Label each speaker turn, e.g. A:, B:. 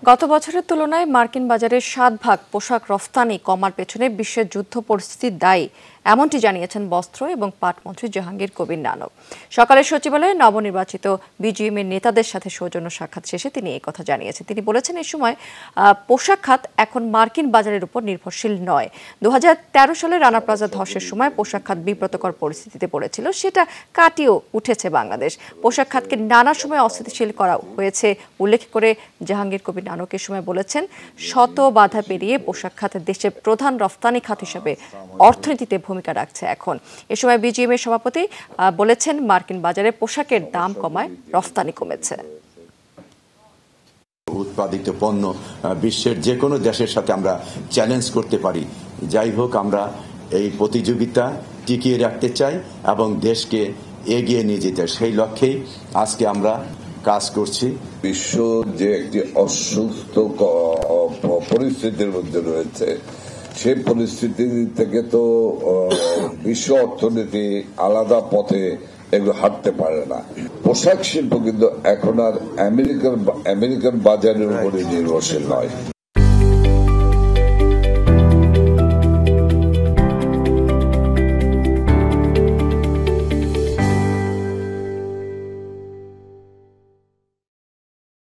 A: গত বছরের তুলনায় মার্কিন বাজারে 7 ভাগ পোশাক রফতানি কমার পেছনে বিশ্বের যুদ্ধ পরিস্থিতি দায়ী, এমনটি জানিয়েছেন বস্ত্র এবং পাট মন্ত্রী জাহাঙ্গীর কবির নানক। সকালে সচিবালয়ে নবনির্বাচিত বিজিএমের নেতাদের সাথে সৌজন্য সাক্ষাৎ শেষে তিনি এই কথা জানিয়েছেন। তিনি বলেছেন, এই সময় পোশাক খাত এখন মার্কিন বাজারের উপর নির্ভরশীল নয়। 2013 সালে রানা প্লাজা ধসের সময় পোশাক খাত বিব্রতকর পরিস্থিতিতে পড়েছিল, সেটা কাটিয়েও উঠেছে বাংলাদেশ। পোশাক খাতকে নানা সময় অস্থিতিশীল করা হয়েছে উল্লেখ করে জাহাঙ্গীর কবির নানকের সময় বলেছেন, শত বাধা পেরিয়ে পোশাক খাত দেশের প্রধান রফতানি খাত হিসেবে অর্থনীতিতে ভূমিকা রাখছে এখন। এ সময় বিজিএমের সভাপতি বলেছেন, মার্কিন বাজারে পোশাকের দাম কমায় রফতানি কমেছে।
B: উৎপাদিত পণ্য বিশ্বের যে কোনো দেশের সাথে আমরা চ্যালেঞ্জ করতে পারি। যাই হোক, আমরা এই প্রতিযোগিতা টিকিয়ে রাখতে চাই এবং দেশকে এগিয়ে নিয়ে যেতে, সেই লক্ষ্যেই আজকে আমরা কাজ করছি।
C: বিশ্ব যে একটি অসুস্থ পরিস্থিতির মধ্যে রয়েছে, সেই পরিস্থিতি থেকে তো বিশ্ব অর্থনীতি আলাদা পথে এগুলো হাঁটতে পারে না। পোশাক শিল্প কিন্তু এখন আর আমেরিকান বাজারের উপরে নির্ভরশীল নয়।